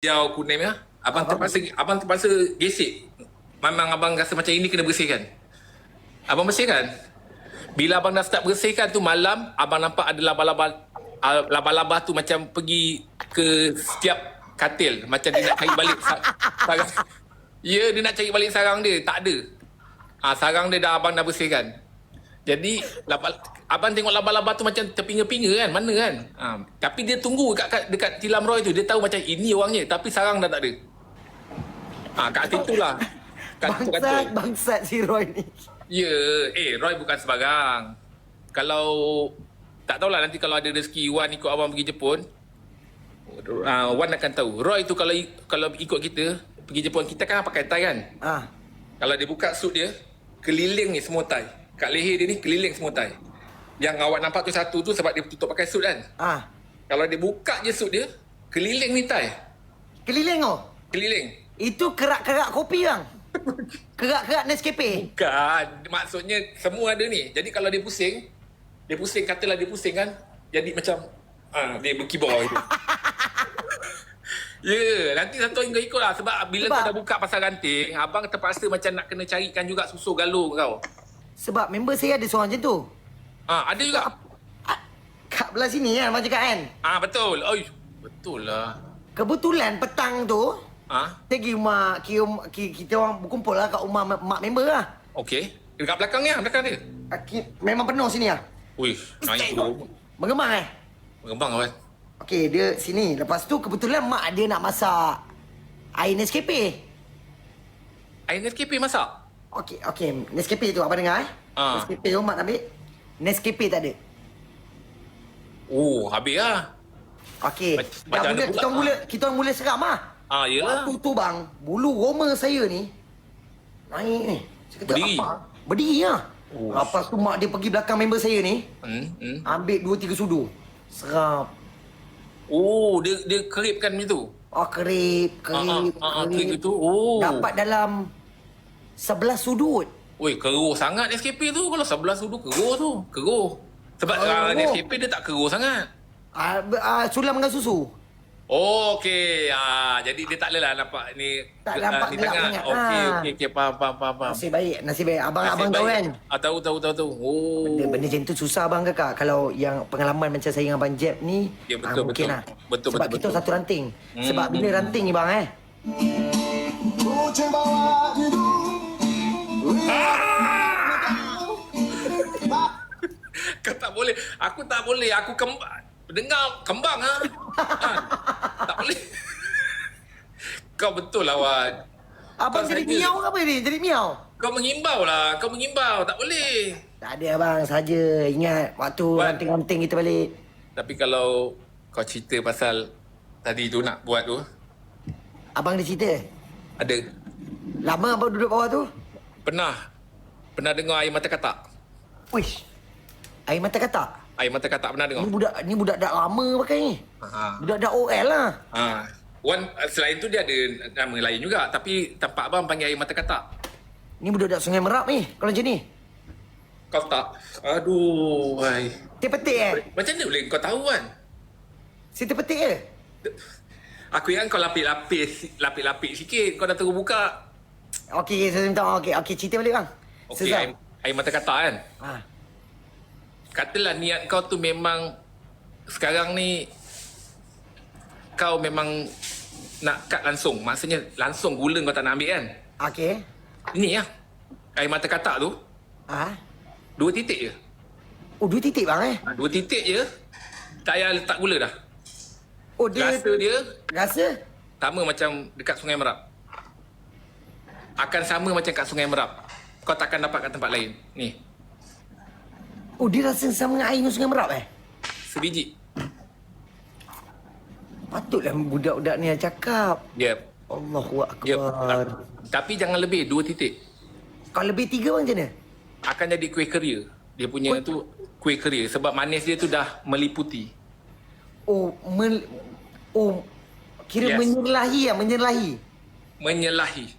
hijau kuning ya. Abang terpaksa gesek. Memang abang rasa macam ini kena bersihkan. Abang bersihkan. Bila abang dah start bersihkan tu malam, abang nampak ada laba-laba tu macam pergi ke setiap katil. Macam dia nak cari balik sarang. Ya, dia nak cari balik sarang dia. Tak ada. Sarang dia abang dah bersihkan. Jadi, abang tengok laba-laba tu macam terpinga-pinga kan. Mana kan? Tapi dia tunggu dekat tilam Roy tu. Dia tahu macam ini orangnya. Tapi sarang dah tak ada. Kat situ lah. Bangsat si Roy ni. Ya, Roy bukan sebarang. Kalau tak tahulah nanti kalau ada rezeki Wan ikut abang pergi Jepun, Wan akan tahu. Roy tu kalau ikut kita pergi Jepun, kita kan pakai tie kan? Kalau dia buka suit dia, keliling ni semua tie. Kat leher dia ni keliling semua tie. Yang awak nampak tu satu tu sebab dia tutup pakai suit kan? Kalau dia buka je suit dia, keliling ni tie. Keliling oh? Keliling. Itu kerak-kerak kopi bang. Kerak-kerak Nescafe. Bukan. Maksudnya semua ada ni. Jadi kalau dia pusing, katalah dia pusing kan, jadi macam dia berkibar gitu. Ya, nanti satu hari kau ikut lah. Sebab bila kau dah buka pasal ranting, abang terpaksa macam nak kena carikan juga susu galur kau. Sebab member saya ada seorang macam tu. Ada juga. Kat belah sini kan, abang cakap kan? Betul. Betul lah. Kebetulan petang tu, saya pergi rumah, kita orang berkumpul lah kat rumah mak member lah. Okey. Dekat belakang ni belakang dia. Memang penuh sini lah. Uish, naik tu. Mengembang Mengembang kawan. Okey, dia sini. Lepas tu kebetulan mak dia nak masak air Nescafe. Air Nescafe masak? Okey. Nescafe tu abang dengar Nescafe tu mak ambil. Nescafe tak ada. Habis lah. Okey. Kita orang mula seram lah. Yelah. Waktu tu bang, bulu roma saya ni naik ni. Berdiri? Berdiri lah. Lepas tu mak dia pergi belakang member saya ni. Ambil 2-3 sudu. Serap. Dia keripkan macam tu? Kerip gitu. Dapat dalam 11 sudut. Keruh sangat Nescafe tu. Kalau 11 sudut keruh. Sebab Nescafe dia tak keruh sangat. Sulam dengan susu. Okey. Jadi dia tak adalah nampak ni. Tak nampak di gelap tengah. sangat. Okey. Faham. Nasib baik. Abang tahu kan? Tahu. Benda macam tu susah abang kakak. Kalau yang pengalaman macam saya dengan Abang Jeb ni, ya, betul, mungkin lah. Betul. Sebab kita satu ranting. Sebab bila ranting ni bang Kau tak boleh. Aku tak boleh. Aku dengar kembang tak boleh. Kau betul lah Wan. Abang jadi miau ke apa ni? Jadi miau? Kau mengimbau lah. Tak boleh. Tak ada abang, saja ingat waktu ranting-ranting kita balik. Tapi kalau kau cerita pasal tadi tu nak buat tu, abang ada cerita? ada. Lama abang duduk bawah tu? Pernah dengar air mata katak? Wish. Air mata katak? Air mata katak pernah dengar? Ni budak dak lama pakai ni. Budak dak OL lah. Wan, selain tu dia ada nama lain juga. Tapi tempat abang panggil air mata katak. Ni budak dak Sungai Merap ni. Kalau macam ni. Kau tak? Aduh. Petik Macam mana boleh kau tahu kan? Si petik ke? Aku ingat kau lapis sikit. Kau dah terus buka. Okey, saya minta. Okey, cerita balik bang. Okey, air mata katak kan? Katalah niat kau tu memang sekarang ni kau memang nak cut langsung. Maksudnya langsung gula kau tak nak ambil kan? Okey. Ini lah. Air mata katak tu. 2 titik je. 2 titik bang 2 titik je. Tak payah letak gula dah. Dia rasa sama macam dekat Sungai Merap. Akan sama macam kat Sungai Merap. Kau takkan dapat kat tempat lain. Ni. Dia rasa sama dengan air Sungai Merap Sebiji. Patutlah budak-budak ni yang cakap. Yep. Allahu Akbar. Tapi jangan lebih 2 titik. Kalau lebih 3 bang macam mana? Akan jadi kuih keria. Dia punya tu kuih keria. Sebab manis dia tu dah meliputi. Kira menyelahi. Menyelahi.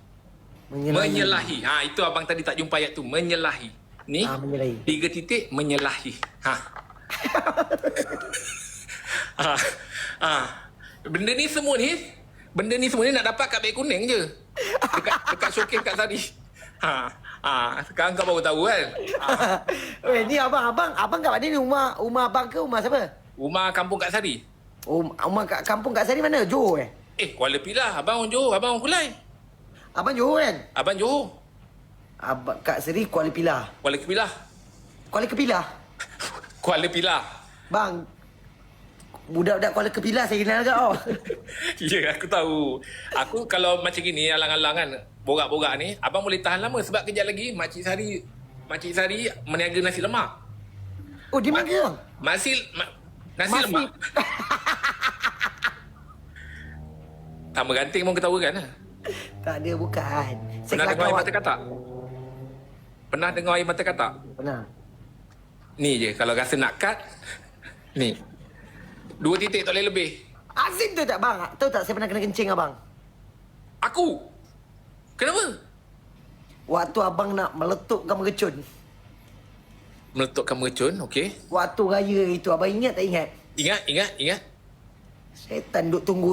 Itu abang tadi tak jumpa ayat tu. Menyelahi. Ni, menyelahi. 3 titik menyelahi. Benda ni semua ni Benda ni semua ni nak dapat kat beg kuning je. Dekat showcase kat Sari. Sekarang kau baru tahu kan. Weh, ni abang kat mana ni? Rumah abang ke rumah siapa? Rumah kampung kat Sari. Rumah kat kampung kat Sari mana? Johor eh? Kuala Pilah. Abang orang Johor, abang orang Kulai. Abang Johor kan? Abang Johor. Abang kat Seri Kuala Pilah. Kuala Kepilah. Kuala Kepilah. Kuala Pilah. Bang, budak-budak Kuala Kepilah saya kenal kat oh. Ya, aku tahu. Aku kalau macam gini, alang-alangan, borak-borak ni, abang boleh tahan lama sebab kejap lagi Makcik Sari meniaga nasi lemak. Oh, di mana bang? Nasi lemak. Tambah ganting pun ketawa kan? Tak ada, bukan. Pernah dengar air mata katak? Pernah dengar air mata katak? Pernah. Ni je, kalau rasa nak cut, ni. 2 titik tak boleh lebih. Azim tu tak bang? Tahu tak saya pernah kena kencing abang? Aku? Kenapa? Waktu abang nak meletupkan mercun. Meletukkan mercun, okey. Waktu raya itu abang ingat tak ingat? Ingat. Syaitan duk tunggu.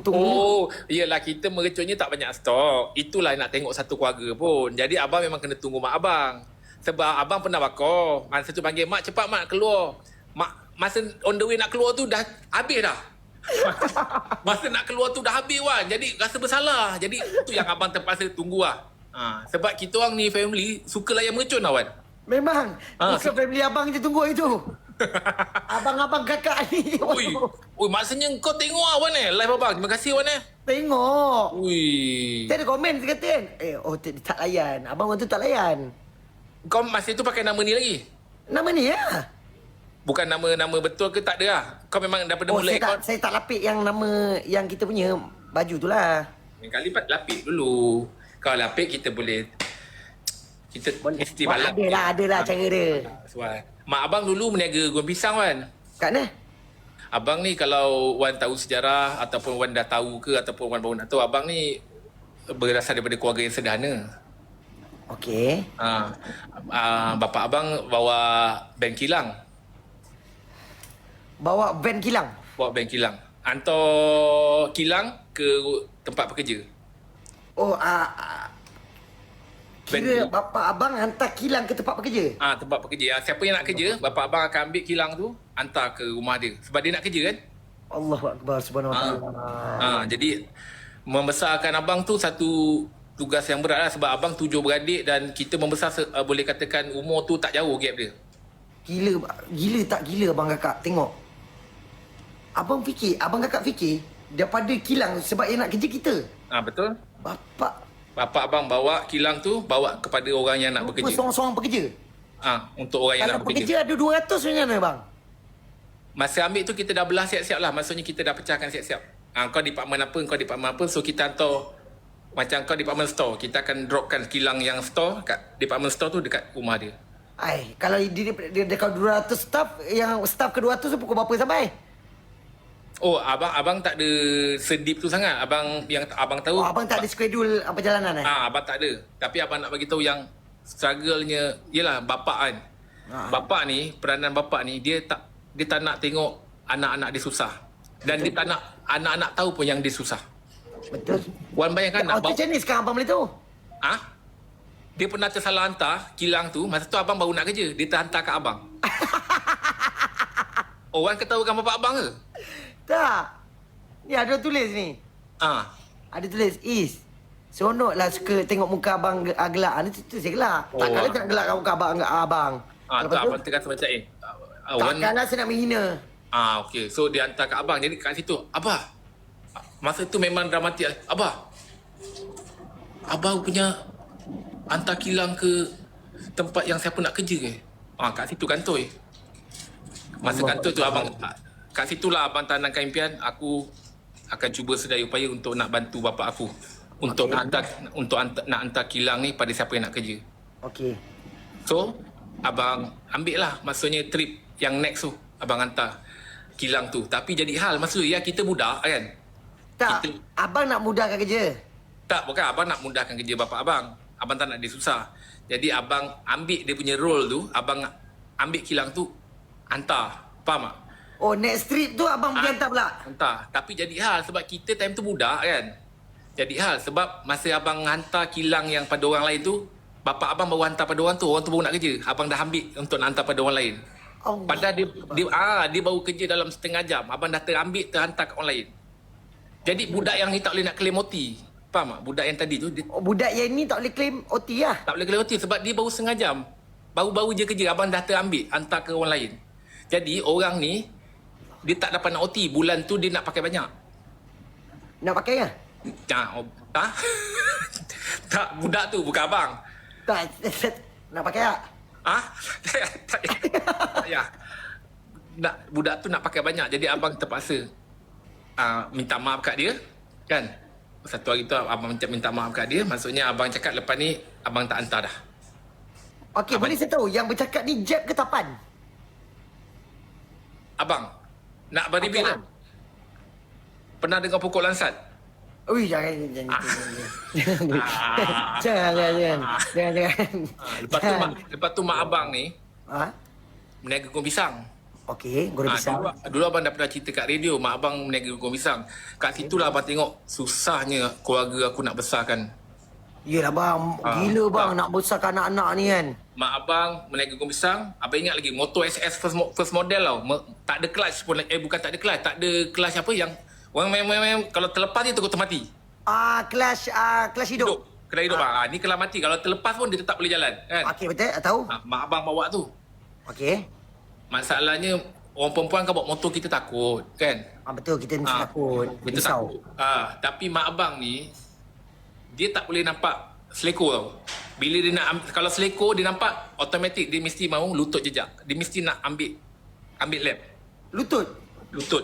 Oh, iyalah kita mercunnya tak banyak stok. Itulah nak tengok satu keluarga pun. Jadi abang memang kena tunggu mak abang. Sebab abang pernah bakar. Masa tu panggil, mak cepat mak keluar. Mak, masa on the way nak keluar tu dah habis dah. Masa nak keluar tu dah habis Wan. Jadi rasa bersalah. Jadi tu yang abang terpaksa tunggu lah. Sebab kita orang ni family suka layan mercun lah Wan. Memang. Bukan family abang je tunggu itu. Abang-abang kakak ni. Ui, maksudnya kau tengok lah Wan live abang. Terima kasih Wan Tengok. Ui. Saya ada komen dia kata kan. Tak layan. Abang orang tu tak layan. Kau masa tu pakai nama ni lagi? Nama ni ya? Bukan nama betul ke tak ada lah? Kau memang daripada mula account? Saya tak lapik yang nama yang kita punya baju tu lah. Yang kali lapik dulu. Kalau lapik kita boleh... Kita mesti balap. Adalah cara dia. Mak abang dulu meniaga goreng pisang Wan. Kat mana? Abang ni kalau Wan tahu sejarah ataupun Wan dah tahu ke ataupun Wan baru nak tahu, abang ni berasal daripada keluarga yang sederhana. Okey. Bapa abang bawa bank kilang. Bawa van kilang? Bawa bank kilang. Hantar kilang ke tempat pekerja. Kira bapa abang hantar kilang ke tempat pekerja? Tempat pekerja. Siapa yang nak kerja, bapa abang akan ambil kilang tu, hantar ke rumah dia. Sebab dia nak kerja kan? Allahu Akbar subhanahu wa ta'ala. Jadi, membesarkan abang tu satu tugas yang berat lah. Sebab abang 7 beradik dan kita membesar, boleh katakan umur tu tak jauh gap dia. Gila tak gila abang kakak? Tengok. Abang kakak fikir daripada kilang sebab dia nak kerja kita. Betul. Bapa abang bawa kilang tu, bawa kepada orang yang nak bekerja. Seorang-seorang pekerja? Untuk orang yang nak bekerja. Kalau pekerja ada 200 macam mana bang? Masa ambil tu kita dah belah siap-siap lah. Maksudnya kita dah pecahkan siap-siap. Kau department apa. So kita hantar, macam kau department store. Kita akan dropkan kilang yang store kat department store tu dekat rumah dia. Kalau dia kalau 200 staff, yang staff ke 200 tu pukul berapa sampai? Abang tak ada sedip tu sangat. Abang tahu. Abang tak ada schedule perjalanan Abang tak ada. Tapi abang nak bagi tahu yang struggle-nya ialah bapak kan. Bapak ni, peranan bapak ni dia tak nak tengok anak-anak dia susah. Dan dia tak nak anak-anak tahu pun yang dia susah. Betul. Wan bayangkan nak macam ni sekarang abang boleh tahu? Dia pernah tersalah hantar kilang tu. Masa tu abang baru nak kerja. Dia terhantar kat abang. Wan ketahukan bapak abang ke? Tak. Ni ada tulis ni. Ada tulis Is. Seronok lah suka tengok muka abang gelak. Ni tu saya gelak. Takkanlah saya nak gelak muka abang. Tak, abang terkata macam takkanlah saya nak menghina. Okey. So dia hantar kat abang. Jadi kat situ, Abah. Masa tu memang dramatik. Abah punya hantar kilang ke tempat yang siapa nak kerja ke? Kat situ kantor. Masa kantor tu abang, kat situlah abang tanamkan impian, aku akan cuba sedaya upaya untuk nak bantu bapa aku. Untuk nak hantar kilang ni pada siapa yang nak kerja. Okey. So, abang ambil lah maksudnya trip yang next tu. Abang hantar kilang tu. Tapi jadi hal maksudnya kita budak kan? Tak, abang nak mudahkan kerja. Tak, bukan abang nak mudahkan kerja bapa abang. Abang tak nak dia susah. Jadi abang ambil dia punya role tu, abang ambil kilang tu, hantar. Faham tak? Oh, next trip tu abang pergi hantar pula. Hantar. Tapi jadi hal sebab kita time tu budak kan. Jadi hal sebab masa abang hantar kilang yang pada orang lain tu, bapa abang baru hantar pada orang tu baru nak kerja. Abang dah ambil untuk nak hantar pada orang lain. Allah. Padahal dia baru kerja dalam setengah jam. Abang dah terambil, terhantar kat orang lain. Jadi budak yang ni tak boleh nak claim OT. Faham tak? Budak yang tadi tu dia Oh, budak yang ni tak boleh claim OT lah. tak boleh claim OT sebab dia baru setengah jam. Baru-baru je kerja. Abang dah terambil, hantar ke orang lain. Jadi orang ni dia tak dapat nak OT. Bulan tu dia nak pakai banyak. Nak pakai ke? Tak. Tak, budak tu bukan abang. Tak, nak pakai tak? Tak ya. Budak tu nak pakai banyak. Jadi abang terpaksa minta maaf kat dia. Kan? Satu hari tu abang minta maaf kat dia. Maksudnya abang cakap lepas ni abang tak hantar dah. Okey, boleh saya tahu yang bercakap ni Jeb ke Tapan? Abang, nak beribil kan? Pernah dengar pokok lansat? Ui, jangan. Jangan. Lepas tu mak abang ni Ha? meniaga gong pisang. Okey, goreng pisang. Dulu abang dah pernah cerita kat radio, mak abang meniaga gong pisang. Kat situlah abang tengok susahnya keluarga aku nak besarkan. Yelah bang, gila bang nak besarkan anak-anak ni kan. Mak abang meniaga gong pisang. Abang ingat lagi motor SS first model tau. Tak ada clutch pun. Bukan tak ada clutch. Tak ada clutch apa yang orang main kalau terlepas dia terus termati. Kelas hidup. Kena hidup. Ni kalau mati. Kalau terlepas pun dia tetap boleh jalan. Kan? Okey, betul? Tahu? Mak abang bawa tu. Okey. Masalahnya orang perempuan kan bawa motor kita takut. Kan? Betul, kita mesti takut. Kita takut. Tapi mak abang ni dia tak boleh nampak selekor tau. Bila dia nak kalau selekor dia nampak automatik dia mesti mahu lutut jejak. Dia mesti nak ambil lap. Lutut.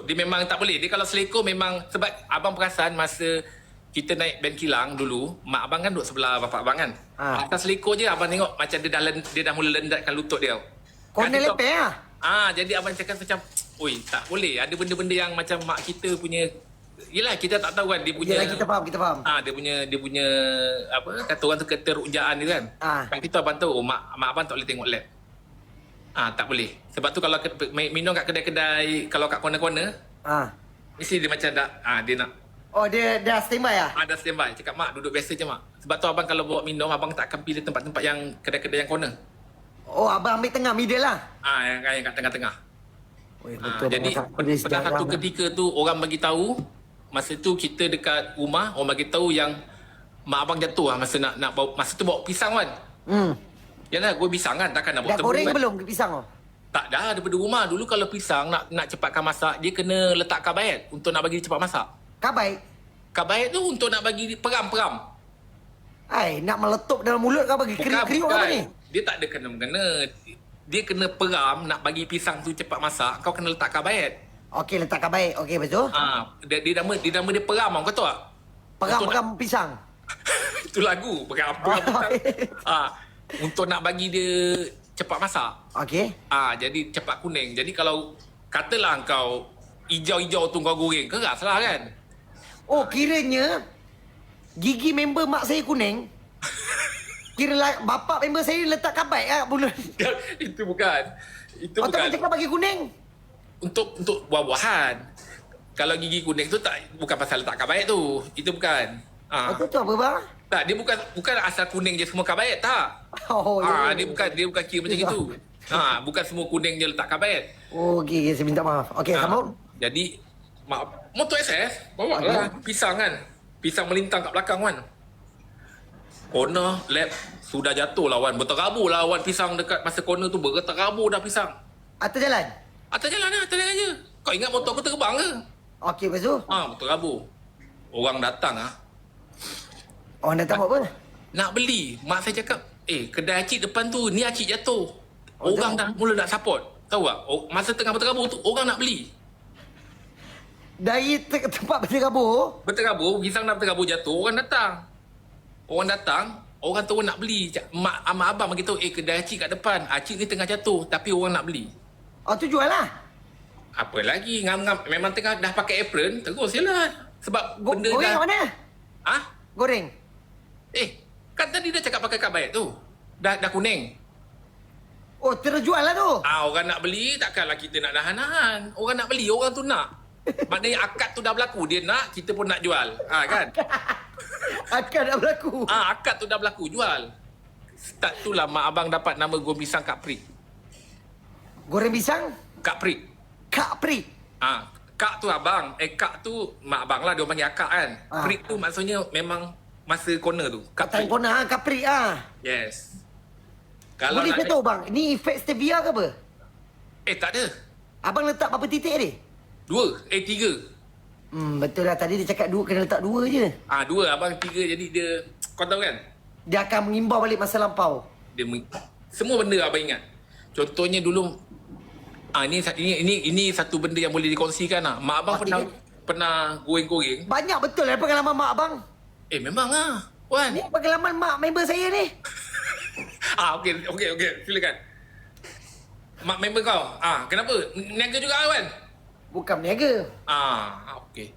Dia memang tak boleh. Dia kalau selekor memang sebab abang perasan masa kita naik band kilang dulu, mak abang kan duduk sebelah bapak abang kan. Atas selekor je abang tengok macam dia dah mula lendatkan lutut dia. Corner lepeh lah. Jadi abang cakap macam, oi tak boleh. Ada benda-benda yang macam mak kita punya. Yelah kita tak tahu kan dia punya. Yelah kita faham. Dia punya apa kata orang tu keterujaan dia kan. Kan kita abang tahu mak abang tak boleh tengok lab. Tak boleh. Sebab tu kalau minum kat kedai-kedai kalau kat corner-corner, mesti dia macam dia nak. Oh dia dah standby lah? Dah standby. Cakap mak duduk biasa je mak. Sebab tu abang kalau bawa minum abang tak akan pilih tempat-tempat yang kedai-kedai yang corner. Oh abang ambil tengah middle lah? Yang kat tengah-tengah. Betul. Jadi pada satu ketika tu orang bagi tahu masa tu kita dekat rumah orang bagi tahu yang mak abang jatuh masa nak bawa, masa tu bawa pisang kan. Yalah gue pisang kan takkan nak bawa dah goreng kan? Belum pisang tu? Tak dah daripada rumah. Dulu kalau pisang nak cepatkan masak dia kena letak kabayat untuk nak bagi cepat masak. Kabayat tu untuk nak bagi peram. Nak meletup dalam mulut kau bagi kriuk-kriuk apa ni? Dia tak ada kena-mengena. Dia kena peram nak bagi pisang tu cepat masak. Kau kena letak kabayat. Okey, letak kabayat. Okey, betul. Dia nama dia peram kau tahu tak? Peram pisang. Itu lagu peram pisang. Untuk nak bagi dia cepat masak. Okey. Jadi cepat kuning. Jadi kalau katalah kau hijau-hijau tu kau goreng, keras lah kan? Oh, kiranya gigi member mak saya kuning. Kira bapak member saya letak kabayat kat mulut. Itu bukan. Itu bukan. Tapi cakap bagi kuning. Untuk buah-buahan. Kalau gigi kuning tu bukan pasal letak kabayat tu. Itu bukan. Itu tu apa bang? Tak, dia bukan asal kuning je semua kabayat tak. Dia bukan kira macam itu. Bukan semua kuning je letak kabayat. Oh, okey, saya minta maaf. Okey, sambung. Jadi motor SS bawa lah pisang kan. Pisang melintang kat belakang kan. Corner lap sudah jatuh lawan. Berterabur lawan pisang dekat masa corner tu berterabur dah pisang. Atas jalan? Atas jalan je. Kau ingat motor aku terbang ke? Okey, lepas tu? Berterabur. Orang datang Orang datang buat apa? nak beli. Mak saya cakap, kedai acik depan tu, ni acik jatuh. Orang dah mula nak support. Tahu tak? Masa tengah berterabur tu, orang nak beli. Dari tempat berterabur? Berterabur, pisang dah berterabur jatuh, orang datang, orang tu nak beli. Mak abang bagi tahu, kedai acik kat depan. Acik ni tengah jatuh, tapi orang nak beli. Tu jual lah. Apa lagi? Ngam-ngam. Memang tengah dah pakai apron, terus je lah. Sebab benda goreng dah... mana? Goreng? Kan tadi dah cakap pakai kabayat tu. Dah kuning. Oh, terjual lah tu. Orang nak beli, takkanlah kita nak nahan-nahan. Orang nak beli, orang tu nak. Maknanya akad tu dah berlaku. Dia nak, kita pun nak jual. Kan? Akad dah berlaku. Akad tu dah berlaku, jual. Start tu lah mak abang dapat nama goreng pisang Kak Prik. Goreng pisang? Kak Prik. Kak Prik. Kak tu abang. Kak tu mak abang lah. Dia panggil akak kan. Prik tu maksudnya memang masa corner tu. Kak Prik. Kak Prik Yes. Kalau boleh nak saya tahu bang, ni efek stevia ke apa? tak ada. Abang letak berapa titik ni? 2. 3. Betul lah. Tadi dia cakap 2, kena letak 2 je. 2 abang 3 jadi dia, kau tahu kan? Dia akan mengimbau balik masa lampau. Semua benda abang ingat. Contohnya dulu ini satu benda yang boleh dikongsikan lah. Mak abang pernah goreng-goreng. Banyak betul lah pengalaman mak abang. Memang lah. Wan. Ni pengalaman mak member saya ni. Okey. Silakan. Mak member kau. Kenapa? Niaga juga Wan? Bukan berniaga. Okey.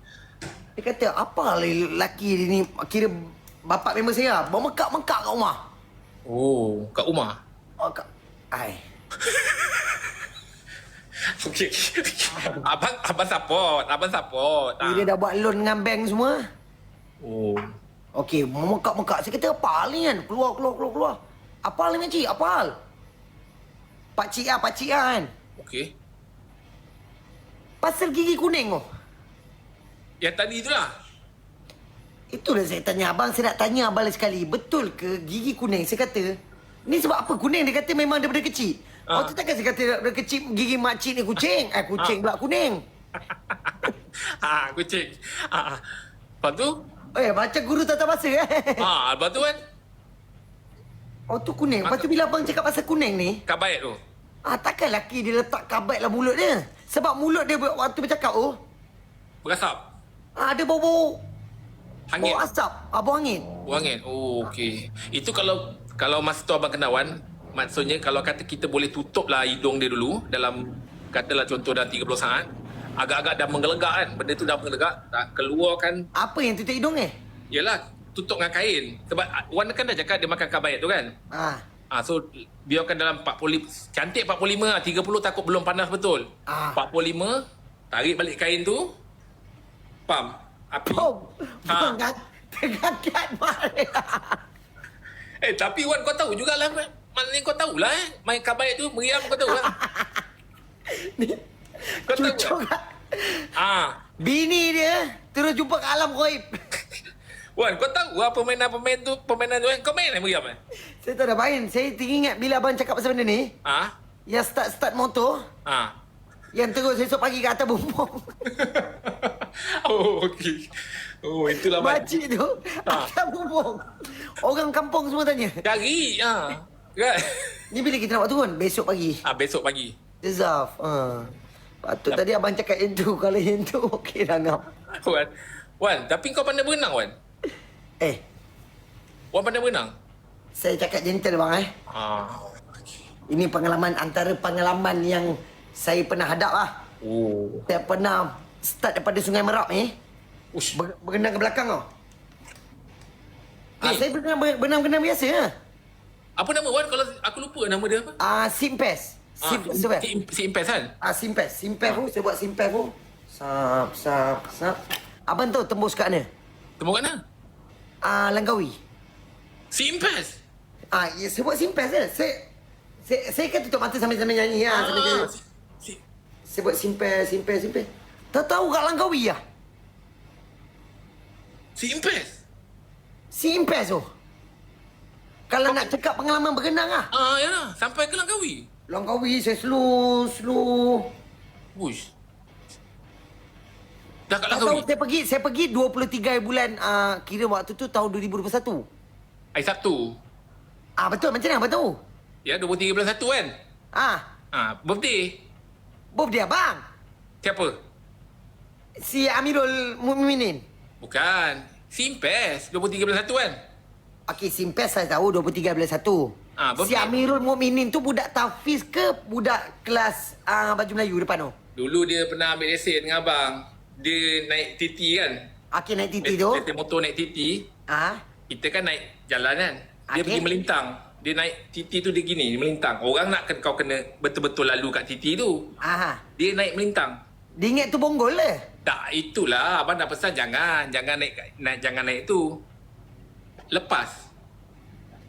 Dia kata, apa lelaki dia ni, kira bapak member saya, bawa mekak-mekak kat rumah. Oh, kat rumah? Okey. Abang support. Dia dah buat loan dengan bank semua. Oh. Okey, mekak-mekak. Saya kata, apa hal ni kan? Keluar. Apa hal ni cik? Apa hal? Pakcik kan? Okey. Pasal gigi kuning tu. Yang tadi itulah. Itulah saya tanya abang. Saya nak tanya abang sekali. Betul ke gigi kuning? Saya kata, ni sebab apa kuning? Dia kata memang daripada kecil. Tu takkan saya kata daripada kecil gigi makcik ni kucing. Kucing pula kuning. Kucing. Lepas tu? Macam guru tata bahasa Lepas tu kan? tu kuning. Lepas tu bila abang cakap pasal kuning ni, Kabaik tu? takkan laki dia letak kabat lah mulut dia. Sebab mulut dia waktu bercakap tu, Berasap? ada bau-bau Hangit? bau asap. Bau angin. Wangan. Oh, okey. Itu kalau masa tu abang kenal Wan, maksudnya kalau kata kita boleh tutup lah hidung dia dulu dalam, katalah contoh dalam 30 saat, agak-agak dah menggelegak kan, benda tu dah menggelegak, tak keluarkan. Apa yang tutup hidung ni? Yelah, tutup dengan kain. Sebab Wan kan dah cakap dia makan kabaik tu kan. So biarkan dalam 40, cantik 45 lah, 30 takut belum panas betul. 45, tarik balik kain tu, pam, api. Tergagat balik. Tapi Wan, kau tahu jugalah, maknanya kau tahulah main kabaik tu meriam, kau tahu lah. Kau tahu Cucuk kan? Bini dia terus jumpa kat alam ghaib. Wan, kau tahu lah permainan tu kan? Kau main lah meriam Saya tak ada main. Saya teringat bila abang cakap pasal benda ni. Yang start motor. Yang terus esok pagi kat atas bumbung. Oh, okey. Oh, itulah makcik tu atas bumbung. Orang kampung semua tanya. Cari. Kan? Ni bila kita nak buat turun? Besok pagi. Besok pagi. Deserve. Patut tadi abang cakap yang tu. Kalau yang tu okey dah ngap. Wan, tapi kau pandai berenang, Wan? Wan pandai berenang? Saya cakap gentle bang Ini pengalaman, antara pengalaman yang saya pernah hadap lah. Saya pernah start daripada Sungai Merak ni. Berenang ke belakang tau. Saya berenang biasa lah. Apa nama Wan? Kalau aku lupa nama dia apa? Simpes. Simpes kan? Simpes tu. Saya buat simpes tu. Sap. Abang tahu tembus kat mana? Tembus kat mana? Langkawi. Simpes? Ya, saya buat simpes je. Saya kan tutup mata sambil nyanyi lah. Saya buat simpes. Tahu kat Langkawi lah. Simpes tu. Kalau nak cakap pengalaman berenang lah. Ya, sampai ke Langkawi. Langkawi saya slow. Uish. Dah kat Tak tahu Langkawi? saya pergi 23 bulan, kira waktu tu tahun 2021. Hari Sabtu. Betul, macam mana abang tahu? Ya, 23 bulan 1 kan? Birthday. Birthday abang. Siapa? Si Amirul Mukminin. Bukan. Simpes. 23 bulan 1 kan? Okey, Simpes saya tahu 23 bulan 1. Si birthday. Amirul Mukminin tu budak tahfiz ke budak kelas baju Melayu depan tu? Dulu dia pernah ambil lesen dengan abang. Dia naik TT kan? Okey, naik titi tu. Lesen motor naik TT. Kita kan naik jalan kan? Dia pergi melintang. Dia naik titi tu dia gini, melintang. Orang nak kau kena betul-betul lalu kat titi tu. Aha. Dia naik melintang. Dia ingat tu bonggol lah. Tak, itulah. Abang dah pesan jangan. Jangan naik tu. Lepas.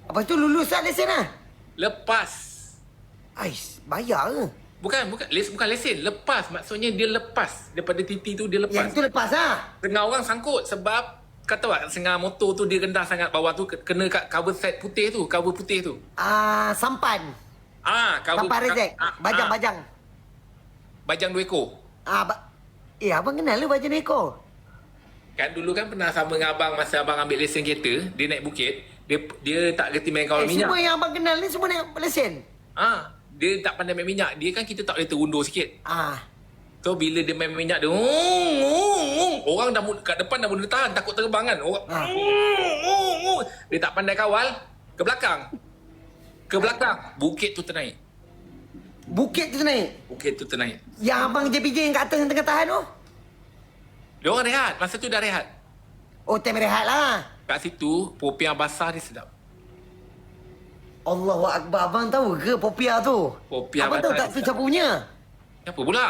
Lepas tu lulus lah lesen lah. Lepas. Ais, bayar ke? Bukan lesen. Lepas. Maksudnya dia lepas. Daripada titi tu dia lepas. Yang tu lepas lah. Tengah orang sangkut sebab kata tak setengah motor tu dia rendah sangat bawah tu kena kat cover set putih tu, cover putih tu. Sampan. Cover Sampan rezek. Bajang. Bajang 2 ekor. Abang kenal lah bajang ekor. Kan dulu kan pernah sama dengan abang masa abang ambil lesen kereta, dia naik bukit, dia tak reti main kawal minyak. Semua yang abang kenal ni semua naik lesen. Dia tak pandai main minyak. Dia kan kita tak boleh terundur sikit. So bila dia main minyak dia orang dah kat depan dah mula tahan takut terbang kan. Orang dia tak pandai kawal ke belakang. Bukit tu ternaik. Bukit tu naik. Yang abang JPJ yang kat atas yang tengah tahan tu? Dia orang rehat. Masa tu dah rehat. Oh, time rehat lah. Kat situ popiah basah dia sedap. Allahu Akbar. Abang tahu ke popiah tu? Popiah abang tahu tak tu siapa punya? Siapa pula?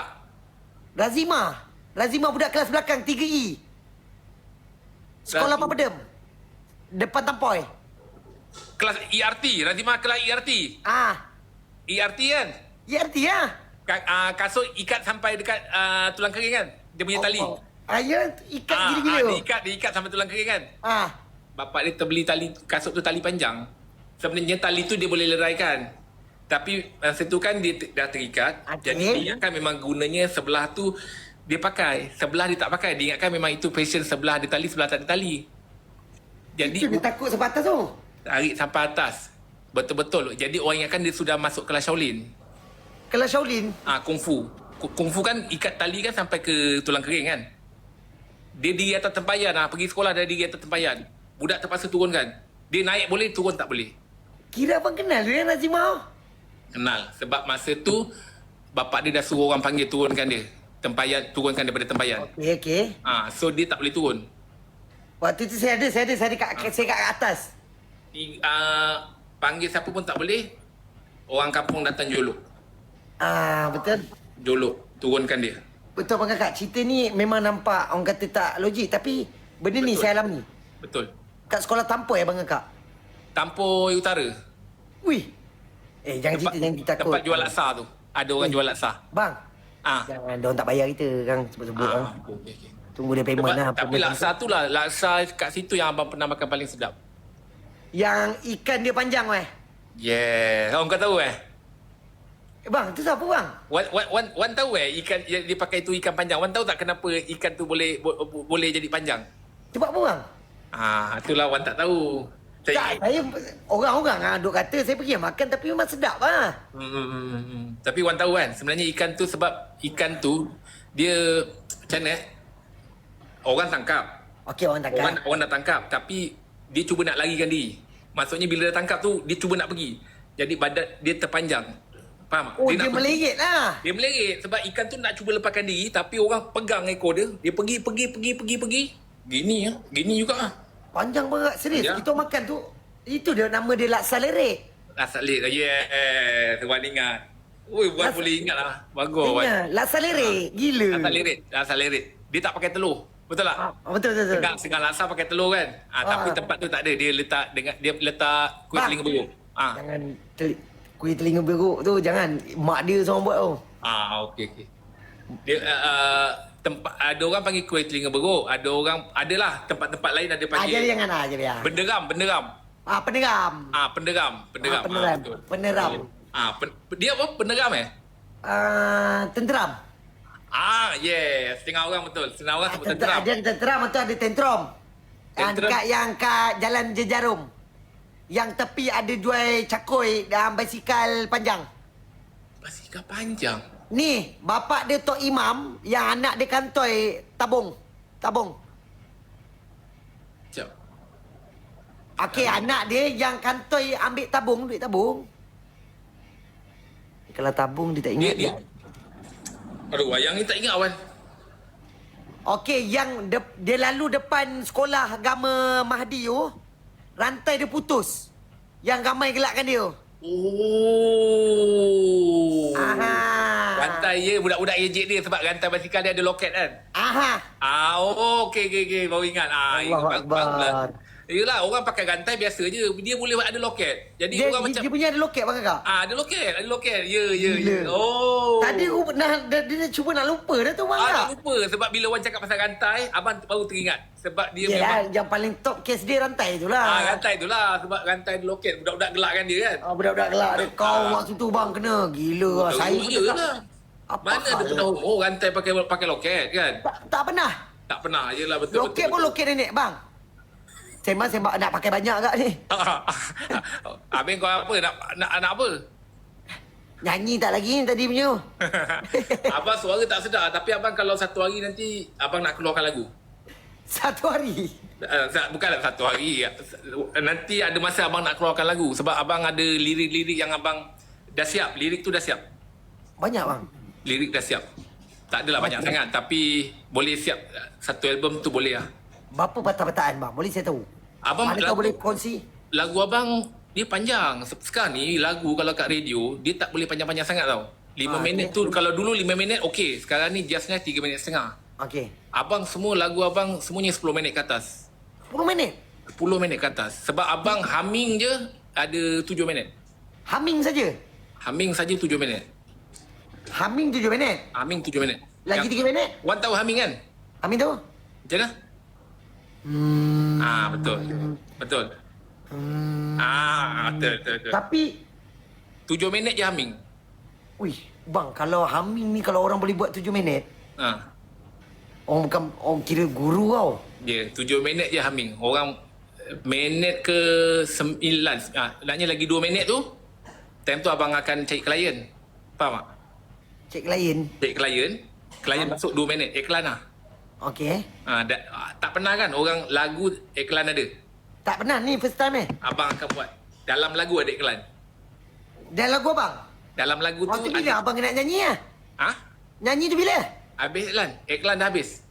Razima budak kelas belakang 3E. Sekolah Pak Pedem. Depan Tampoi. Kelas ERT. Razimah kelas ERT. ERT kan? ERT lah. Kasut ikat sampai dekat tulang kering kan? Dia punya tali. Ya, ikat gila-gila. Dia ikat sampai tulang kering kan? Bapak dia terbeli tali, kasut tu tali panjang. Sebenarnya tali tu dia boleh leraikan. Tapi masa tu kan dia dah terikat. Jadi dia kan memang gunanya sebelah tu dia pakai. Sebelah dia tak pakai. Dia ingatkan memang itu fashion sebelah ada tali, sebelah tak ada tali. Jadi itu dia takut sampai atas tu. Tarik sampai atas. Betul-betul. Jadi orang ingatkan dia sudah masuk kelas Shaolin. Kelas Shaolin? Kungfu. Kungfu kan ikat tali kan sampai ke tulang kering kan? Dia diri atas tempayan. Pergi sekolah dia diri atas tempayan. Budak terpaksa turunkan. Dia naik boleh, turun tak boleh. Kira abang kenal dia Razimah? Kenal. Sebab masa tu bapak dia dah suruh orang panggil turunkan dia. Turunkan daripada tempayan. Okey. So dia tak boleh turun. Waktu tu saya ada kat atas. Panggil siapa pun tak boleh. Orang kampung datang jolok. Betul. Jolok. Turunkan dia. Betul Abang Kakak. Cerita ni memang nampak orang kata tak logik. Tapi benda ni saya alami. Betul. Kat sekolah Tampoi Abang Kakak. Tampoi Utara. Wih. Jangan cerita takut. Tempat jual laksa tu. Ada orang jual laksa. Bang. Jangan, diorang tak bayar kita kan sebut-sebut. Okay. Tunggu dia payment lah. Tapi laksa tu lah. Laksa kat situ yang abang pernah makan paling sedap. Yang ikan dia panjang weh. Yeah. Kau tahu Bang, tu siapa bang? Wan tahu ikan dia pakai tu ikan panjang. Wan tahu tak kenapa ikan tu boleh jadi panjang? Sebab apa bang? Itulah Wan tak tahu. Saya orang-orang duk kata saya pergi makan tapi memang sedap lah. Tapi Wan tahu kan sebenarnya ikan tu sebab ikan tu dia macam mana orang tangkap. Okey, orang tangkap. Orang dah tangkap tapi dia cuba nak larikan diri. Maksudnya bila dah tangkap tu dia cuba nak pergi. Jadi badan dia terpanjang. Faham tak? Dia melerit lah. Dia melerit sebab ikan tu nak cuba lepaskan diri tapi orang pegang ekor dia. Dia pergi. Gini juga ah. Panjang berat serius. Ya. Kita makan tu itu dia nama dia laksa lerit. Laksa lerit. Yeah. Wan ingat. Wan boleh ingat lah. Bagus Wan. Laksa lerit. Gila. Laksa lerit. Dia tak pakai telur. Betul tak? Betul. Segar laksa pakai telur kan? Tapi tempat tu tak ada. Dia letak kuih telinga beruk. Jangan kuih telinga beruk tu jangan. Mak dia seorang buat tu. Okey. Dia ada orang panggil kuih telinga beruk. Adalah tempat-tempat lain ada panggil. Jadi jangan aja dia. Penderam. Penderam. Penderam. Dia apa? Penderam Tenteram. Setengah orang betul. Setengah orang sebut tenteram. Ada tenteram atau ada tentrom. Dekat yang kat Jalan Jejarum. Yang tepi ada jual cakoi dan basikal panjang. Basikal panjang? Ni, bapak dia Tok Imam yang anak dia kantoi tabung. Sekejap. Okey, anak dia yang kantoi ambil duit tabung. Kalau tabung dia tak ingat. Aduh, yang ni tak ingat Wan. Okey, yang dia lalu depan sekolah agama Mahdi tu, rantai dia putus. Yang ramai gelakkan dia. Oh. Aha. Rantai ya, budak-budak ejek dia sebab rantai basikal dia ada loket kan. Aha. Okey. Baru ingat. Allahu Akbar. Yelah, orang pakai rantai biasa je. Dia boleh ada loket. Jadi orang macam... Dia punya ada loket bang kakak? ada loket. Ya. Gila. Oh. Tadi dia cuba nak lupa dah tu bang tak kakak. lupa. Sebab bila orang cakap pasal rantai, abang baru teringat. Sebab dia Yelah, memang... yang paling top case dia rantai tu lah. rantai tu lah. Sebab rantai ada loket. Budak-budak gelak kan dia kan. Budak-budak gelak dia. Kau waktu tu bang kena. Gila lah. Saya pun cakap. lah. Apa Mana ada hal? pernah rantai pakai loket kan? Tak pernah. Tak pernah. Yelah betul. Loket pun loket nenek bang. Sembang nak pakai banyak agak ni. Abang kau apa? Nak apa? Nyanyi tak lagi ni tadi punya. Abang suara tak sedar. Tapi abang kalau satu hari nanti abang nak keluarkan lagu. Satu hari. Bukanlah satu hari. Nanti ada masa abang nak keluarkan lagu. Sebab abang ada lirik-lirik yang abang dah siap. Lirik tu dah siap. Banyak bang. Lirik dah siap. Tak adalah banyak sangat. Tapi boleh siap. Satu album tu boleh lah. Berapa patah-patahan bang? Boleh saya tahu? Abang Mana kau boleh kongsi? Lagu abang dia panjang. Sekarang ni lagu kalau kat radio dia tak boleh panjang-panjang sangat tau. 5 minit tu kalau dulu 5 minit okey. Sekarang ni justnya 3 minit setengah. Okey. Abang semua lagu abang semuanya 10 minit ke atas. 10 minit? 10 minit ke atas. Sebab abang humming je ada 7 minit. Humming saja? Humming saja 7 minit. Humming 7 minit? Humming 7 minit. Lagi 3 minit? Wan tahu humming kan? Humming tu? Macam mana? Betul. Betul. Betul. Tapi 7 minit je humming. wih, bang, kalau humming ni kalau orang boleh buat 7 minit, orang bukan orang kira guru tau. Ya, 7 minit je humming. Orang minit ke 9. Naknya lagi 2 minit tu, time tu abang akan cari klien. Faham tak? Cek klien. Cari klien. Klien masuk 2 minit. Iklan lah. Okey. Tak pernah kan orang lagu iklan ada? Tak pernah ni first time Abang akan buat. Dalam lagu ada iklan. Dan lagu abang? Dalam lagu tu Waktu bila abang nak nyanyi lah? Nyanyi tu bila? Habis iklan. Iklan dah habis.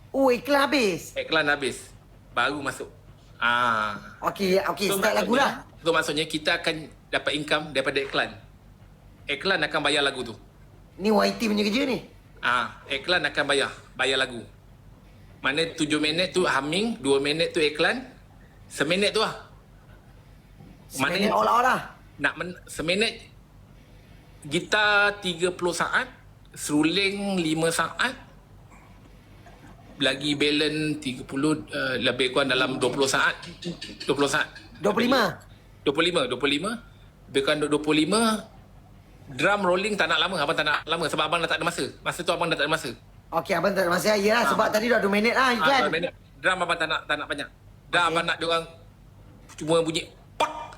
Oh, iklan habis. Iklan dah habis. Baru masuk. Okey, start lagu lah. So maksudnya kita akan dapat income daripada iklan. Iklan akan bayar lagu tu. Ni YT punya kerja ni. Iklan akan bayar lagu. Mana 7 minit tu humming, 2 minit tu iklan, seminit tu lah. Seminit all-out lah. Seminit gitar 30 saat, seruling 5 saat, lagi balance 30, lebih kurang dalam 20 saat. 20 saat. 25. 25. Lebih kurang 25. Drum rolling tak nak lama. Abang tak nak lama sebab abang dah tak ada masa. Masa tu abang dah tak ada masa. Okey, abang tak ada masa. Yalah, sebab tadi dah 2 minit lah iklan. 2 minit. Drum abang tak nak banyak. Drum abang nak diorang cuma bunyi pak.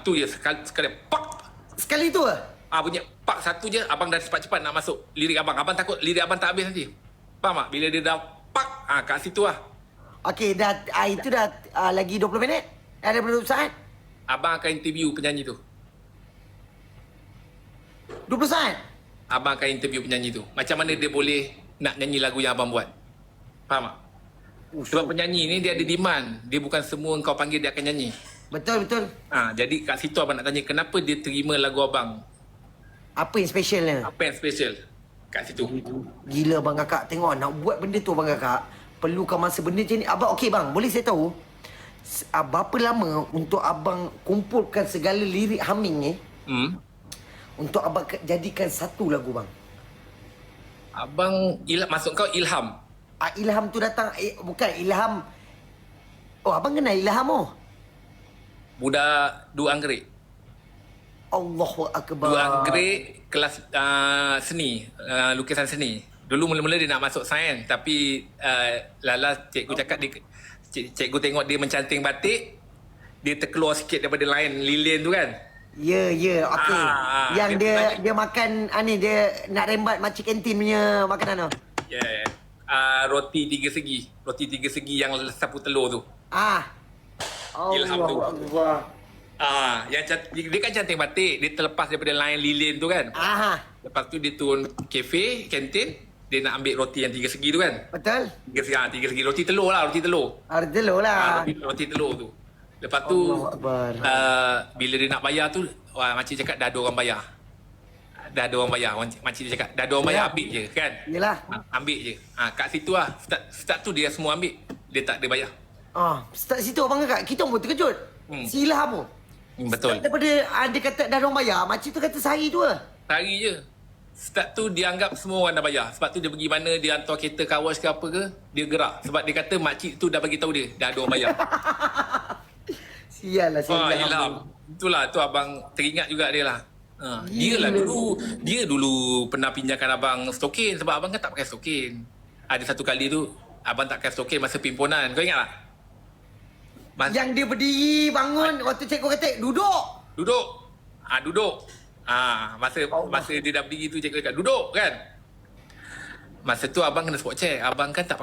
Tu je sekali pak. Sekali tu lah? Bunyi pak satu je abang dah cepat-cepat nak masuk lirik abang. Abang takut lirik abang tak habis nanti. Faham tak? Bila dia dah pak, kat situ lah. Okey, dah itu dah lagi 20 minit? Ada 20 saat? Abang akan interview penyanyi tu. 20 saat? Abang akan interview penyanyi tu. Macam mana dia boleh nak nyanyi lagu yang abang buat. Faham tak? Sebab penyanyi ni dia ada demand. Dia bukan semua kau panggil dia akan nyanyi. Betul. Jadi kat situ abang nak tanya kenapa dia terima lagu abang. Apa yang specialnya? Apa yang special kat situ? Gila bang kakak. Tengok nak buat benda tu bang kakak. Perlukan masa benda macam ni. Abang okey bang. Boleh saya tahu berapa lama untuk abang kumpulkan segala lirik humming ni untuk abang jadikan satu lagu bang? Abang maksud kau ilham? Ilham tu datang bukan ilham. Oh, abang kenal Ilham oh? Budak dua anggerik. Allahu Akbar. Dua anggerik kelas seni, lukisan seni. Dulu mula-mula dia nak masuk sains tapi lala cikgu cakap dia cikgu tengok dia mencanting batik, dia terkeluar sikit daripada line lilin tu kan. Ya, okey. Yang dia makan dia nak rembat makcik kantin punya makanan tu. Ya. Roti tiga segi yang sapu telur tu. Ilham tu. Dia kan cantik batik, dia terlepas daripada line lilin tu kan. Lepas tu dia turun kafe, kantin, dia nak ambil roti yang tiga segi tu kan. Betul. Tiga segi roti telur lah. Roti telur lah. Roti telur tu. Lepas tu Allahu Akbar. bila dia nak bayar tu, makcik cakap dah ada orang bayar. Dah ada orang bayar. Makcik dia cakap dah ada orang bayar, ambil je kan. Yelah. Ambil je. Kat situ lah. Start tu dia semua ambil. Dia tak ada bayar. Start situ abang kakak. Kita pun terkejut. Si Ilham pun. Betul. Start daripada dia kata dah orang bayar. Makcik tu kata sehari tu lah. Hari je. Start tu dia anggap semua orang dah bayar. Sebab tu dia pergi mana, dia hantar kereta kawas ke apa ke, dia gerak. Sebab dia kata makcik tu dah bagi tahu dia, dah ada orang bayar. Sial lah si Ilham. Ilham. Itulah tu abang teringat juga dia lah. Dia dulu pernah pinjamkan abang stokin sebab abang kan tak pakai stokin. Ada satu kali tu abang tak pakai stokin masa pimpinan. Kau ingat tak? Yang dia berdiri bangun waktu cikgu kata duduk. Duduk. Masa dia dah berdiri tu cikgu cakap duduk kan. Masa tu abang kena spot check. Abang kan tak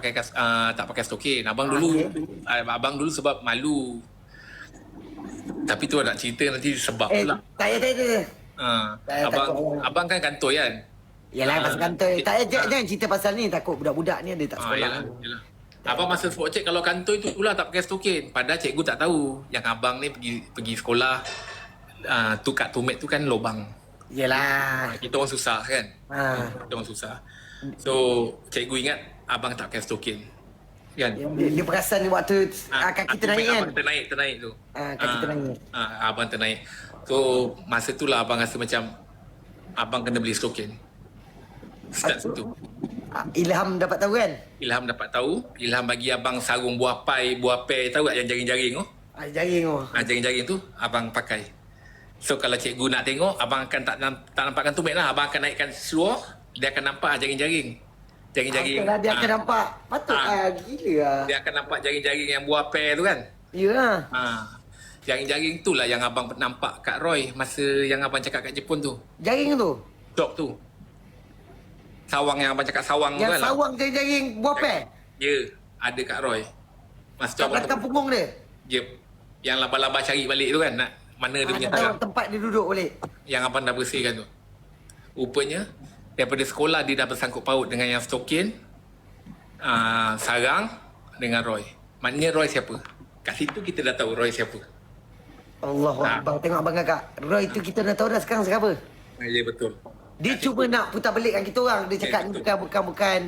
pakai stokin. Abang dulu sebab malu. Tapi tu nak cerita nanti sebab pula. Tak payah. Abang kan kantoi kan. Yalah pasal kantoi. Jangan cerita pasal ni. Takut budak-budak ni ada tak sekolah. Yalah. Abang masa spot check kalau kantoi tu pula tak pakai stokin. Padahal cikgu tak tahu yang abang ni pergi sekolah tu kat tumet tu kan lubang. Yelah. Kita orang susah kan. Kita orang susah. So cikgu ingat abang tak pakai stokin. Kan? Dia perasan waktu kaki ternaik kan. Abang ternaik tu. Kaki ternaik. Abang ternaik. So masa tu lah abang rasa macam abang kena beli stokin. Start situ. Ilham dapat tahu kan? Ilham dapat tahu. Ilham bagi abang sarung buah pai tahu tak yang jaring-jaring tu? Jaring tu. Jaring-jaring tu abang pakai. So kalau cikgu nak tengok, abang akan tak nampakkan tumet lah. Abang akan naikkan seluar, dia akan nampak jaring-jaring. Jaring-jaring. Dia akan nampak. Patut gila lah. Dia akan nampak jaring-jaring yang buah pai tu kan? Ya lah. Jaring-jaring tu lah yang abang nampak kat Roy masa yang abang cakap kat Jepun tu. Jaring tu? Dok tu. Sawang yang abang cakap sawang tu kan? Yang sawang jaring-jaring buah peh? Ya, ada kat Roy. Masa tu Kat abang belakang punggung dia? Yep. Yang laba-laba cari balik tu kan? Mana dia punya tangan. Tempat dia duduk balik. Yang abang dah bersihkan tu. Rupanya, daripada sekolah dia dah bersangkut paut dengan yang stokin, sarang dengan Roy. Maknanya Roy siapa? Kat situ kita dah tahu Roy siapa. Abang tengok abang kakak. Roy tu kita dah tahu dah sekarang siapa. Ya betul. Dia cuba nak putar belikkan kita orang. Dia cakap ni bukan.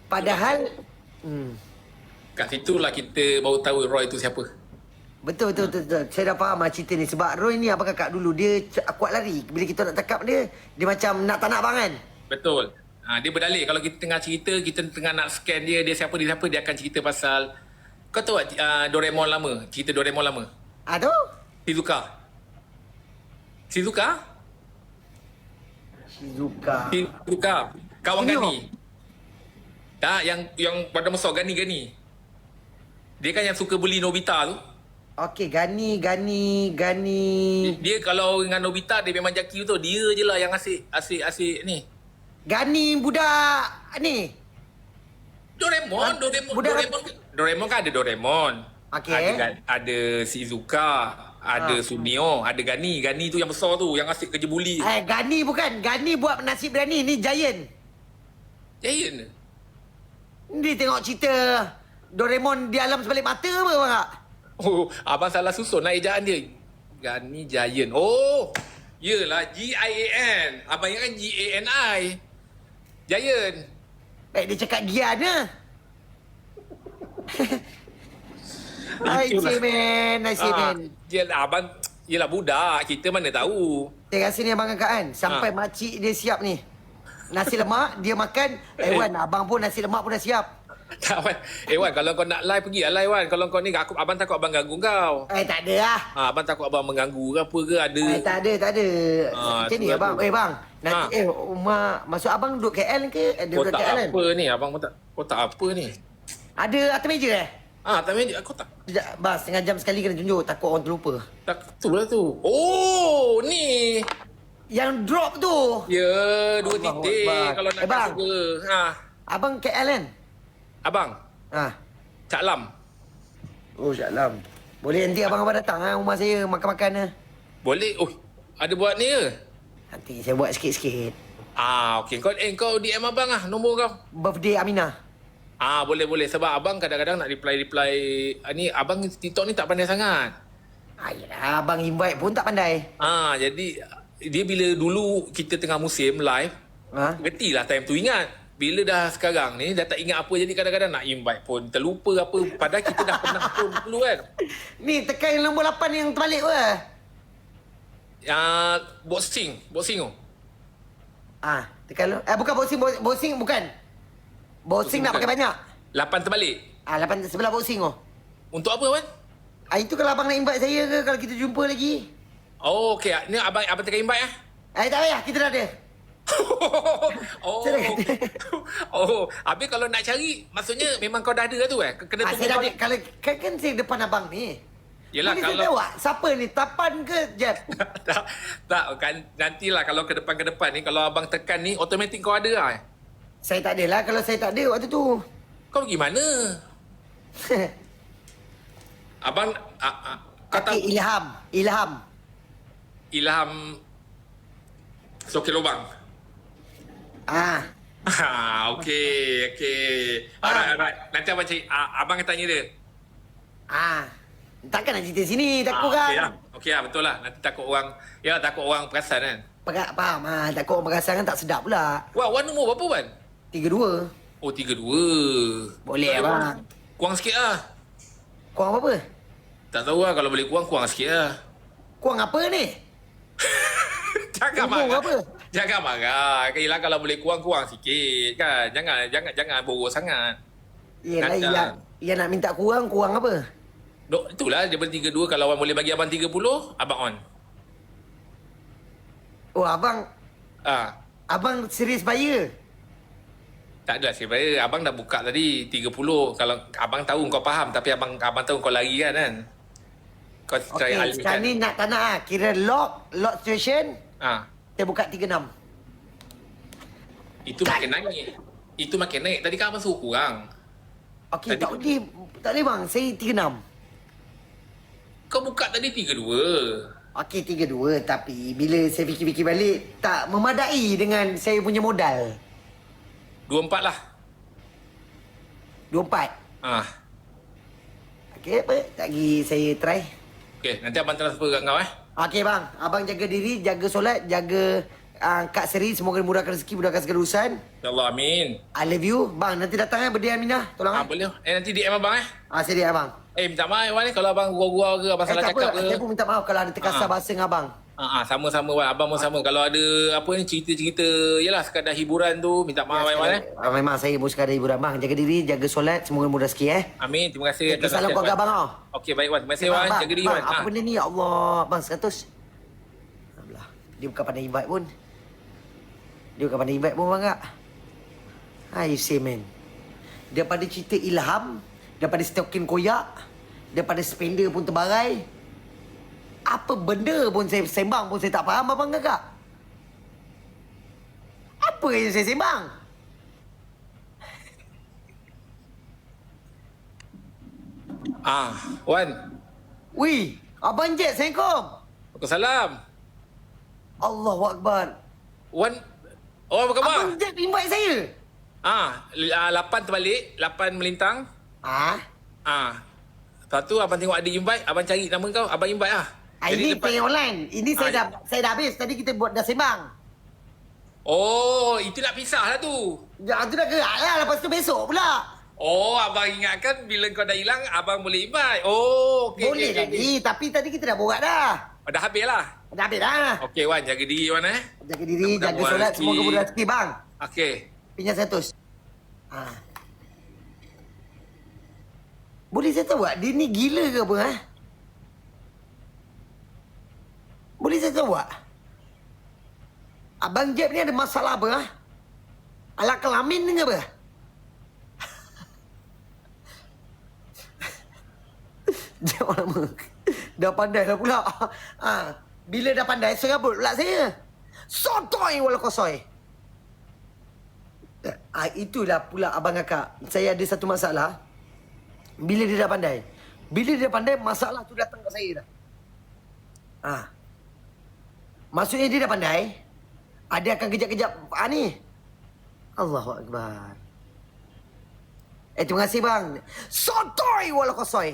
Padahal kat situlah kita baru tahu Roy tu siapa. Betul. Saya dah faham cerita ni. Sebab Roy ni abang kakak dulu dia kuat lari. Bila kita nak tangkap dia macam nak tak nak abang kan. Betul. Dia berdalih kalau kita tengah cerita, kita tengah nak scan dia siapa, dia akan cerita pasal. Kau tahu tak Doraemon lama? Cerita Doraemon lama. Tu? Shizuka. Kawan Gani. Tak, yang pada besar Gani. Dia kan yang suka bully Nobita tu. Okey, Gani. Dia kalau dengan Nobita dia memang jaki tu. Dia je lah yang asyik ni. Gani budak ni. Doraemon kan ada Doraemon. Okey. Ada Shizuka, ada Sunio, ada Gani. Gani tu yang besar tu, yang asyik kerja bully. Gani bukan. Gani buat nasi berani. Ni Giant. Giant. Ni tengok cerita Doraemon di alam sebalik mata apa abang tak? Oh, abang salah susun lah ejaan dia. Gani Giant. Oh, yelah Gian. Abang ingat kan Gani. Giant. Dia cakap Gian lah. Nice man. Abang, yelah budak. Kita mana tahu. Saya rasa ni abang kakak kan. Sampai makcik dia siap ni. Nasi lemak, dia makan. Wan, abang pun nasi lemak pun dah siap. Tak, Wan. Wan, kalau kau nak live, pergi lah live, Wan. Kalau kau ni, abang takut abang ganggu kau. Tak ada lah. Abang takut abang mengganggu ke apa ke, ada. Tak ada. Macam ni abang. Bang. Nanti, rumah, maksud abang duduk KL ke? Duduk Kotak KL kan? apa ni? Abang kotak apa ni? Ada atas meja Tak meja, kotak. Sekejap, bang, setengah jam sekali kena tunjuk. Takut orang terlupa. Tak, tu lah tu. Oh, ni. Yang drop tu. Ya, 2 titik. Akbar. Kalau nak Bang. suka. Abang KL kan? Abang, Cak Lam. Oh, Syaklam. Boleh nanti abang datang rumah saya makan-makan . Boleh. Oh, ada buat ni ke? Nanti saya buat sikit-sikit. Okey. Kau DM abang lah, nombor kau. Birthday Aminah. Boleh. Sebab abang kadang-kadang nak reply ni abang TikTok ni tak pandai sangat. Ayolah, abang invite pun tak pandai. Jadi dia bila dulu kita tengah musim live, getilah time tu ingat. Bila dah sekarang ni dah tak ingat apa, jadi kadang-kadang nak invite pun terlupa apa, padahal kita dah pernah pun dulu kan. Ni tekan nombor 8 yang terbalik ke? Boxing tu. Tekan bukan boxing bukan. Boxing nak pakai banyak. 8 terbalik. 8 sebelah boxing tu. Untuk apa Wan? Itu kalau abang nak invite saya ke, kalau kita jumpa lagi. Okey. Ni abang tengah invite Tak payah, kita dah ada. Habis kalau nak cari, maksudnya memang kau dah ada tu kena tunggu. Saya dah ada. Kalau kan saya depan abang ni. Yelah, boleh kalau saya tahu siapa ni, Tapan ke Jeb? tak kan, nantilah kalau ke depan ni, kalau abang tekan ni automatik kau ada lah. Saya tak adalah. Kalau saya tak ada waktu tu. Kau pergi mana? Abang kata Ilham Sokil Lubang. Okey. Alright. Nanti abang cari. Abang tanya dia. Takkan nak cerita sini, takut kan? Okey lah, betul lah. Nanti takut orang perasan kan. Faham. Takut orang perasan kan tak sedap pula. Wan umur berapa Wan? 32. Oh 32. Boleh abang. Kurang sikit lah. Kurang apa? Tak tahu lah, kalau boleh kurang sikit lah. Kurang apa ni? Jangan Umur marah. apa? Jangan marah. Yelah, kalau boleh kurang sikit kan. Jangan boros sangat. Yelah, nak minta kurang apa? Itulah daripada 32. Kalau Wan boleh bagi abang 30, abang on. Abang. Abang serius bayar? Tak adalah saya. Abang dah buka tadi 30. Kalau abang tahu kau faham, tapi abang tahu kau lari kan. Kau try Okey, sekarang ni nak tak nak kira lock situation. Kita buka 36. Itu makin naik. Tadi kan abang suruh kurang. Okey, tak boleh bang. Saya 36. Kau buka tadi 32. Okey, 32. Tapi bila saya fikir-fikir balik, tak memadai dengan saya punya modal. 24 lah. 24. Okey, apa? Lagi saya try. Okey, nanti abang transfer kat kau Okey bang, abang jaga diri, jaga solat, jaga Kak Seri, semoga mudahkan rezeki, mudahkan segala urusan. InsyaAllah, amin. I love you. Bang, nanti datang birthday Aminah. Tolong Boleh. Nanti DM abang saya dia abang. Minta maaf Wan kalau abang gurau-gurau ke, abang salah tak cakap apa. ke. Saya pun minta maaf kalau ada terkasar bahasa dengan abang. Sama-sama Wan. Abang pun sama. Kalau ada apa ni cerita-cerita, yalah sekadar hiburan tu, minta maaf Wan Memang saya pun sekadar hiburan bang. Jaga diri, jaga solat, semoga mudah sikit Amin. Terima kasih. Salam keluarga abang tau. Okey, baik Wan. Terima kasih Wan. Jaga diri Wan. Apa benda ni? Ya Allah. Bang, 100. Alhamdulillah. Dia bukan pandai invite pun. Bang kak. You say man. Daripada cerita Ilham, daripada stokin koyak, daripada spender pun terbarai, apa benda pun saya sembang pun saya tak faham abang kakak. Apa yang saya sembang? Wan. Wih, abang Jet, Assalamualaikum. Waalaikumsalam. Allahu Akbar. Wan. Apa khabar? Abang Jet invite saya. 8 terbalik, 8 melintang. Lepas tu abang tengok ada invite, abang cari nama kau, abang invite lah. Ini pay online. Ini saya dah habis. Tadi kita dah sembang. Oh, itu nak pisah lah tu. Ya, tu dah gerak lah. Lepas tu besok pula. Oh, abang ingatkan bila kau dah hilang, abang boleh invite. Oh, okey. Boleh lagi. Tapi tadi kita dah borak dah. Dah habis lah. Dah habis dah. Okey Wan, jaga diri Wan Jaga diri, jaga solat. Semoga mudah rezeki bang. Okey. Pinjam 100. Boleh saya tahu tak? Dia ni gila ke apa? Boleh saya tahu tak? Abang Jeb ni ada masalah apa? Alat kelamin ke apa? Jeb lama. Dah pandai dah pula. Bila dah pandai, serabut pula saya. Sotoy walau kosoy. Itulah pula abang kakak. Saya ada satu masalah. Bila dia dah pandai. Bila dia dah pandai, masalah tu datang ke saya dah. Maksudnya dia dah pandai. Dia akan kejap-kejap ni. Allahu Akbar. Terima kasih bang. Sotoy wala kosoy.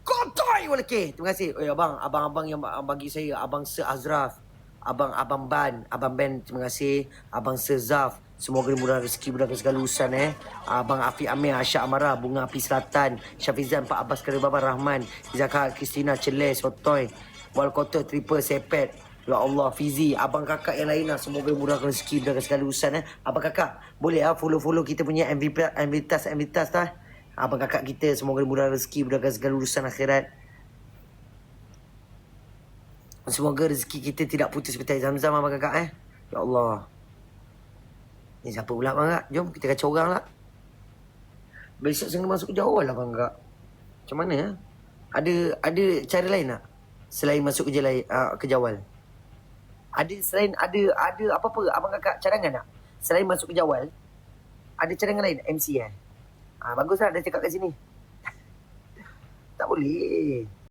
Kotoy wala ke. Terima kasih. Abang-abang yang bagi saya. Abang Sir Azraf. Abang Ban. Abang Ben, terima kasih. Abang Sir Zaf. Semoga dimurah rezeki budak segala urusan Abang Afi Amir, Aisyah Amara, Bunga Api Selatan, Syafizan, Pak Abbas Kadir Baba Rahman, Zaka Kristina, Celes, Sotoy, Wal Kota, Triple, Sepet. Ya Allah, Fizi, abang kakak yang lain lah. Semoga murahkan rezeki dan segala urusan Abang kakak, boleh follow kita punya Ambitas lah. Abang kakak kita, semoga murah rezeki dan segala urusan akhirat. Semoga rezeki kita tidak putus seperti air Zam-Zam abang kakak Ya Allah. Ni siapa pula abang kakak? Jom kita kacau orang lah. Besok saya masuk ke Jawa lah abang kakak. Macam mana Ada cara lain tak? Selain masuk ke Jawal. Ada apa-apa abang kakak cadangan tak? Selain masuk ke Jawal, ada cadangan lain MC bagus lah dah cakap kat sini. Tak boleh.